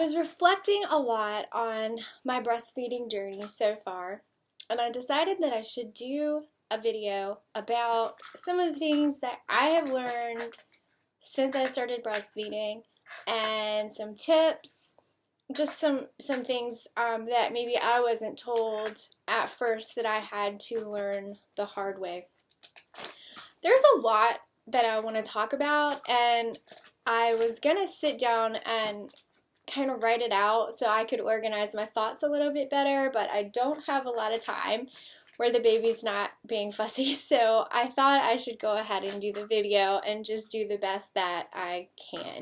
was reflecting a lot on my breastfeeding journey so far, and I decided that I should do a video about some of the things that I have learned since I started breastfeeding, and some tips, just some things that maybe I wasn't told at first that I had to learn the hard way. There's a lot that I want to talk about, and I was going to sit down and kind of write it out so I could organize my thoughts a little bit better, but I don't have a lot of time where the baby's not being fussy, so I thought I should go ahead and do the video and just do the best that I can.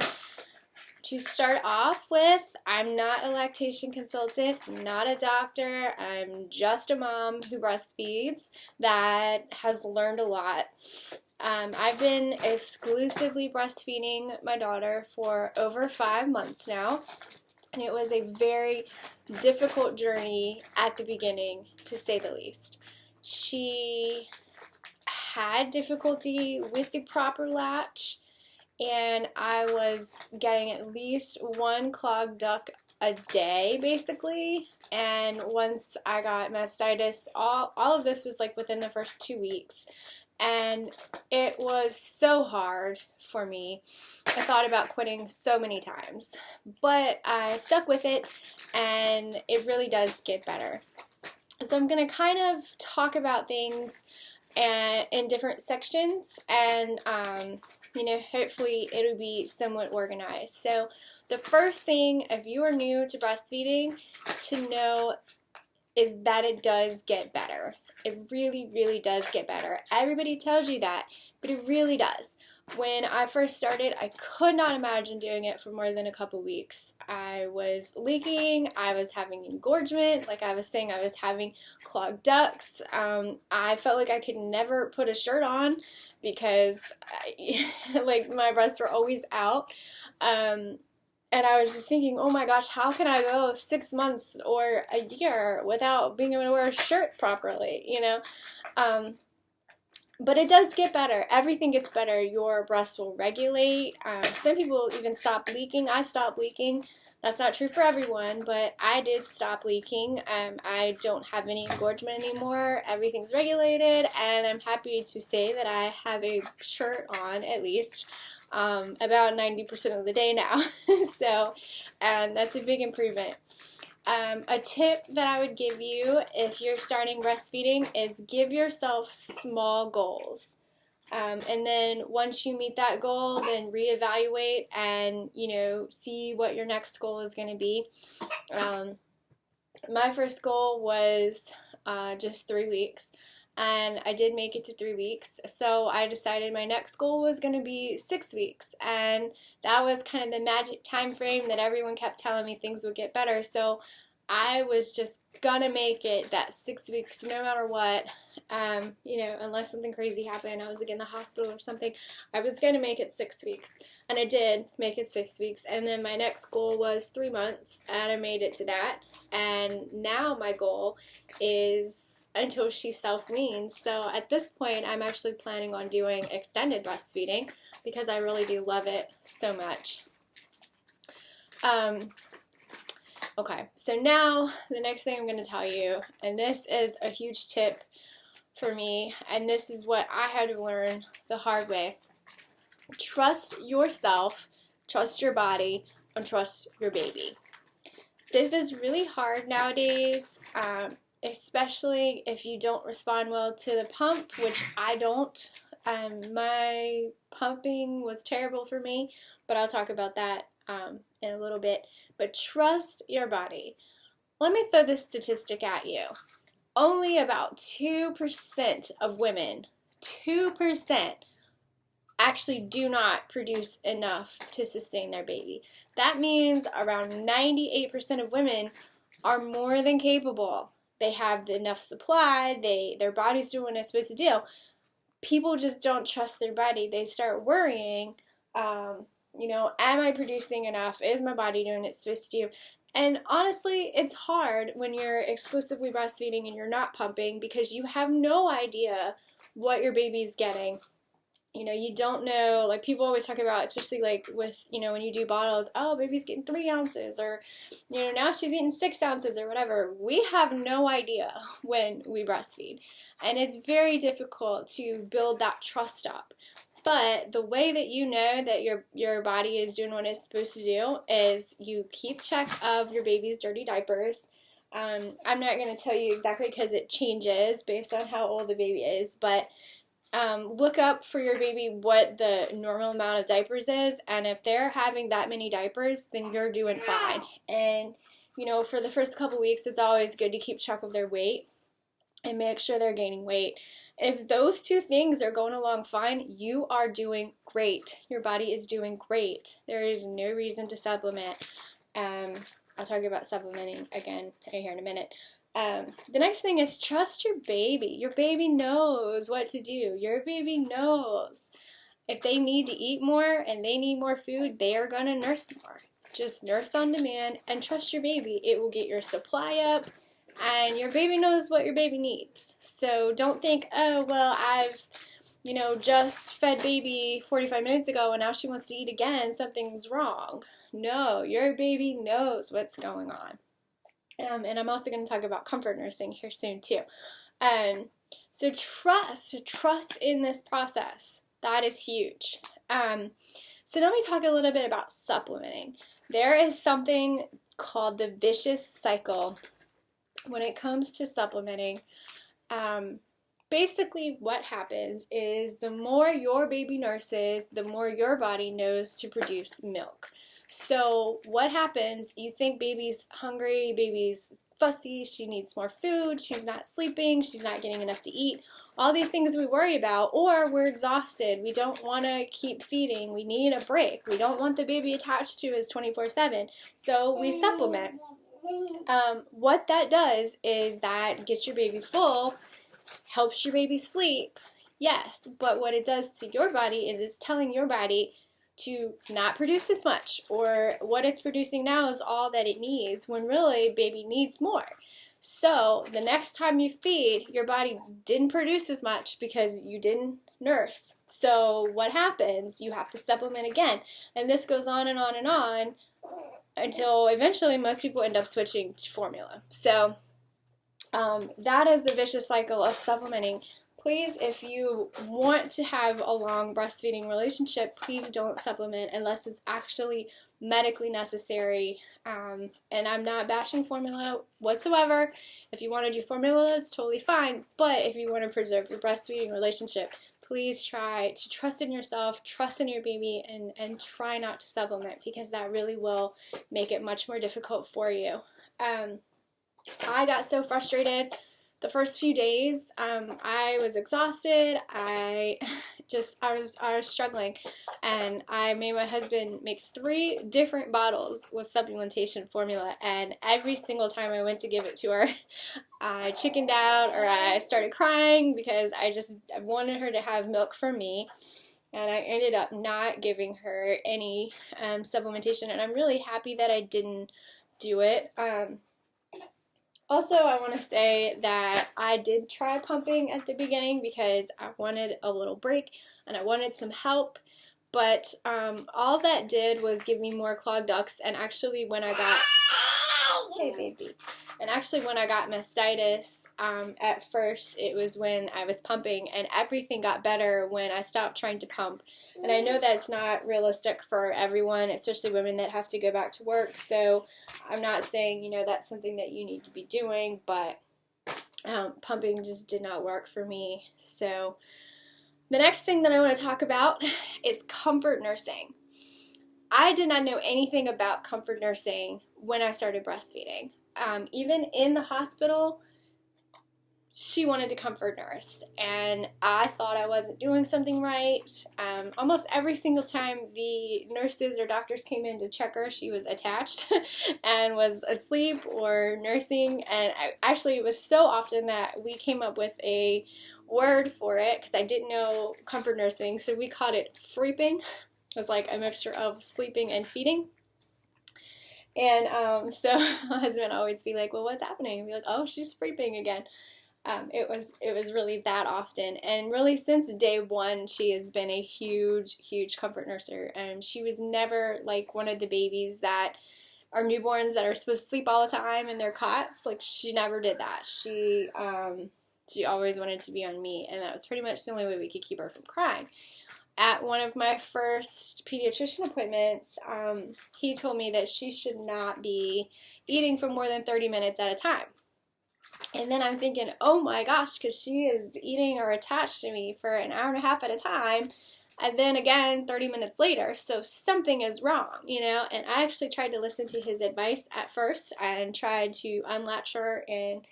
To start off with, I'm not a lactation consultant, not a doctor, I'm just a mom who breastfeeds that has learned a lot. I've been exclusively breastfeeding my daughter for over 5 months now, and it was a very difficult journey at the beginning, to say the least. She had difficulty with the proper latch, and I was getting at least one clogged duct a day, basically, and once I got mastitis, all of this was like within the first 2 weeks. And it was so hard for me. I thought about quitting so many times, but I stuck with it, and it really does get better. So I'm going to kind of talk about things in different sections, and hopefully it'll be somewhat organized. So the first thing, if you are new to breastfeeding, to know is that it does get better. It really, really does get better. Everybody tells you that, but it really does. When I first started, I could not imagine doing it for more than a couple weeks. I was leaking, I was having engorgement, like I was saying, I was having clogged ducts. I felt like I could never put a shirt on because like my breasts were always out. And I was just thinking, oh my gosh, how can I go 6 months or a year without being able to wear a shirt properly, But it does get better. Everything gets better. Your breasts will regulate. Some people even stop leaking. I stopped leaking. That's not true for everyone, but I did stop leaking. I don't have any engorgement anymore. Everything's regulated, and I'm happy to say that I have a shirt on, at least, about 90% of the day now. So, that's a big improvement. A tip that I would give you if you're starting breastfeeding is give yourself small goals. And then once you meet that goal, then reevaluate and, see what your next goal is going to be. My first goal was just 3 weeks. And I did make it to 3 weeks, so I decided my next goal was going to be 6 weeks, and that was kind of the magic time frame that everyone kept telling me things would get better, so I was just gonna make it that 6 weeks no matter what, unless something crazy happened, I was like in the hospital or something, I was gonna make it 6 weeks, and I did make it 6 weeks, and then my next goal was 3 months, and I made it to that, and now my goal is until she self-weans. So at this point, I'm actually planning on doing extended breastfeeding because I really do love it so much. Okay, so now the next thing I'm going to tell you, and this is a huge tip for me, and this is what I had to learn the hard way. Trust yourself, trust your body, and trust your baby. This is really hard nowadays, especially if you don't respond well to the pump, which I don't. My pumping was terrible for me, but I'll talk about that in a little bit. But trust your body. Let me throw this statistic at you. Only about 2% of women, 2%, actually do not produce enough to sustain their baby. That means around 98% of women are more than capable. They have enough supply, their body's doing what it's supposed to do. People just don't trust their body. They start worrying, am I producing enough? Is my body doing what it's supposed to do? And honestly, it's hard when you're exclusively breastfeeding and you're not pumping because you have no idea what your baby's getting. You don't know, like people always talk about, especially like with, when you do bottles, oh, baby's getting 3 ounces, or, now she's eating 6 ounces or whatever. We have no idea when we breastfeed. And it's very difficult to build that trust up. But the way that you know that your body is doing what it's supposed to do is you keep check of your baby's dirty diapers. I'm not going to tell you exactly because it changes based on how old the baby is, but look up for your baby what the normal amount of diapers is, and if they're having that many diapers, then you're doing fine. And, for the first couple weeks, it's always good to keep track of their weight and make sure they're gaining weight. If those 2 things are going along fine, you are doing great. Your body is doing great. There is no reason to supplement. I'll talk about supplementing again here in a minute. The next thing is trust your baby. Your baby knows what to do. Your baby knows. If they need to eat more and they need more food, they are going to nurse more. Just nurse on demand and trust your baby. It will get your supply up, and your baby knows what your baby needs. So don't think, oh, well, I've, just fed baby 45 minutes ago and now she wants to eat again. Something's wrong. No, your baby knows what's going on. And I'm also going to talk about comfort nursing here soon too. So trust in this process. That is huge. So let me talk a little bit about supplementing. There is something called the vicious cycle when it comes to supplementing. Basically what happens is the more your baby nurses, the more your body knows to produce milk. So what happens, you think baby's hungry, baby's fussy, she needs more food, she's not sleeping, she's not getting enough to eat, all these things we worry about, or we're exhausted, we don't want to keep feeding, we need a break, we don't want the baby attached to us 24/7, so we supplement. What that does is that gets your baby full, helps your baby sleep, yes, but what it does to your body is it's telling your body to not produce as much, or what it's producing now is all that it needs, when really baby needs more. So the next time you feed, your body didn't produce as much because you didn't nurse. So what happens? You have to supplement again, and this goes on and on and on until eventually most people end up switching to formula. So that is the vicious cycle of supplementing. Please, if you want to have a long breastfeeding relationship, please don't supplement unless it's actually medically necessary. And I'm not bashing formula whatsoever. If you want to do formula, it's totally fine. But if you want to preserve your breastfeeding relationship, please try to trust in yourself, trust in your baby, and try not to supplement, because that really will make it much more difficult for you. I got so frustrated the first few days. I was exhausted. I was struggling, and I made my husband make 3 different bottles with supplementation formula, and every single time I went to give it to her, I chickened out, or I started crying because I wanted her to have milk from me. And I ended up not giving her any supplementation, and I'm really happy that I didn't do it. Also, I want to say that I did try pumping at the beginning because I wanted a little break and I wanted some help, but all that did was give me more clogged ducts, and actually when I got mastitis, at first it was when I was pumping, and everything got better when I stopped trying to pump. And I know that's not realistic for everyone, especially women that have to go back to work, so I'm not saying, that's something that you need to be doing, but pumping just did not work for me. So the next thing that I want to talk about is comfort nursing. I did not know anything about comfort nursing when I started breastfeeding. Even in the hospital, she wanted to comfort nurse, and I thought I wasn't doing something right. Almost every single time the nurses or doctors came in to check her, she was attached and was asleep or nursing, and it was so often that we came up with a word for it, because I didn't know comfort nursing, so we called it freeping. It was like a mixture of sleeping and feeding. And so my husband would always be like, well, what's happening? And be like, oh, she's freeping again. It was really that often, and really since day one, she has been a huge comfort nurser, and she was never like one of the babies that are newborns that are supposed to sleep all the time in their cots. Like, she never did that. She always wanted to be on me, and that was pretty much the only way we could keep her from crying. At one of my first pediatrician appointments, he told me that she should not be eating for more than 30 minutes at a time. And then I'm thinking, oh my gosh, because she is eating or attached to me for an hour and a half at a time, and then again 30 minutes later, so something is wrong, you know. And I actually tried to listen to his advice at first and tried to unlatch her, and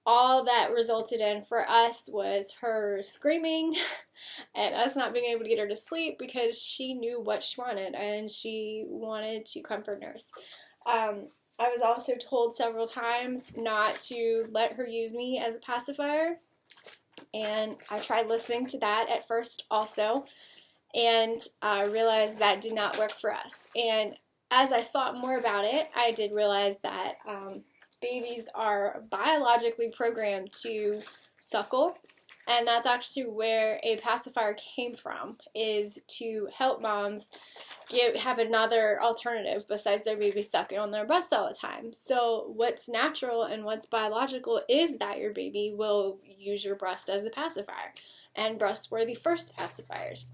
all that resulted in for us was her screaming and us not being able to get her to sleep because she knew what she wanted, and she wanted to comfort nurse. I was also told several times not to let her use me as a pacifier, and I tried listening to that at first also, and I realized that did not work for us. And as I thought more about it, I did realize that babies are biologically programmed to suckle, and that's actually where a pacifier came from, is to help moms have another alternative besides their baby sucking on their breast all the time. So what's natural and what's biological is that your baby will use your breast as a pacifier, and breasts were the first pacifiers.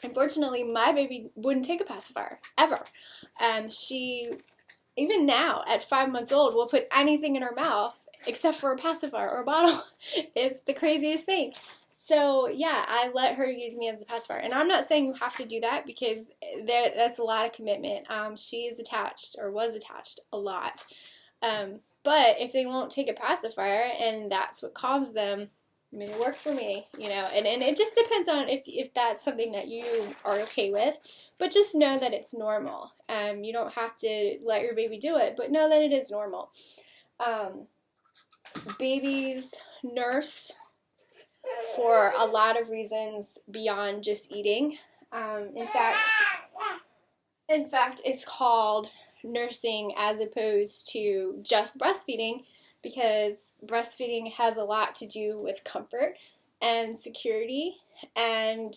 Unfortunately, my baby wouldn't take a pacifier, ever. She, even now, at 5 months old, will put anything in her mouth except for a pacifier or a bottle. It's the craziest thing. So yeah, I let her use me as a pacifier. And I'm not saying you have to do that, because that's a lot of commitment. She is attached, or was attached, a lot. But if they won't take a pacifier and that's what calms them, I mean, it worked for me, you know. And it just depends on if that's something that you are okay with. But just know that it's normal. You don't have to let your baby do it, but know that it is normal. Babies nurse for a lot of reasons beyond just eating. In fact, it's called nursing as opposed to just breastfeeding, because breastfeeding has a lot to do with comfort and security and,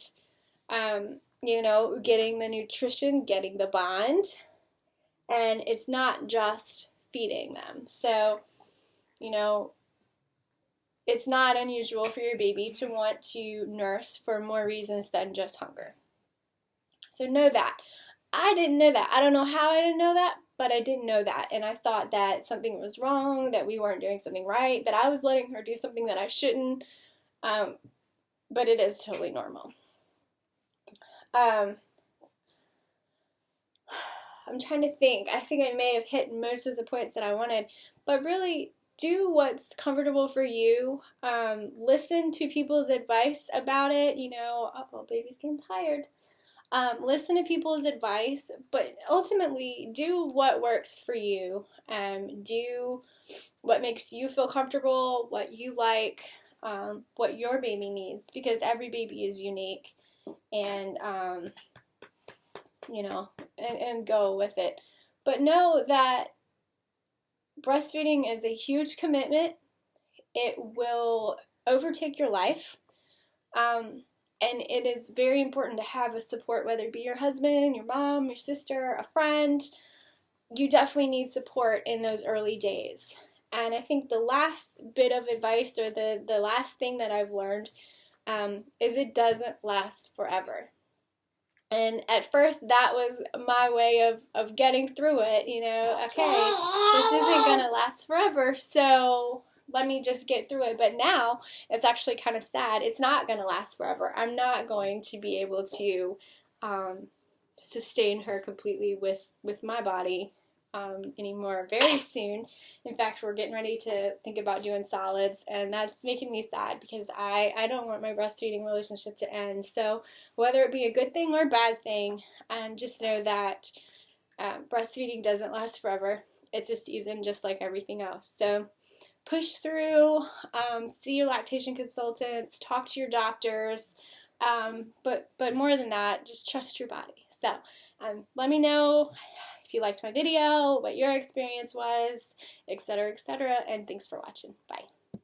you know, getting the nutrition, getting the bond, and it's not just feeding them. So, you know, it's not unusual for your baby to want to nurse for more reasons than just hunger. So know that. I didn't know that. I don't know how I didn't know that, but I didn't know that. And I thought that something was wrong, that we weren't doing something right, that I was letting her do something that I shouldn't. But it is totally normal. I'm trying to think. I think I may have hit most of the points that I wanted, but really, do what's comfortable for you. Listen to people's advice about it. You know, oh, baby's getting tired. Listen to people's advice, but ultimately do what works for you. Do what makes you feel comfortable, what you like, what your baby needs, because every baby is unique, and, you know, and go with it. But know that breastfeeding is a huge commitment. It will overtake your life. And it is very important to have a support, whether it be your husband, your mom, your sister, a friend. You definitely need support in those early days. And I think the last bit of advice, or the last thing that I've learned, is it doesn't last forever. And at first, that was my way of getting through it, you know. Okay, this isn't going to last forever, so let me just get through it. But now, it's actually kind of sad. It's not going to last forever. I'm not going to be able to sustain her completely with my body anymore very soon. In fact, we're getting ready to think about doing solids, and that's making me sad, because I don't want my breastfeeding relationship to end. So whether it be a good thing or a bad thing, just know that breastfeeding doesn't last forever. It's a season just like everything else. So push through, see your lactation consultants, talk to your doctors, but more than that, just trust your body. So let me know if you liked my video, what your experience was, etc., and thanks for watching. Bye.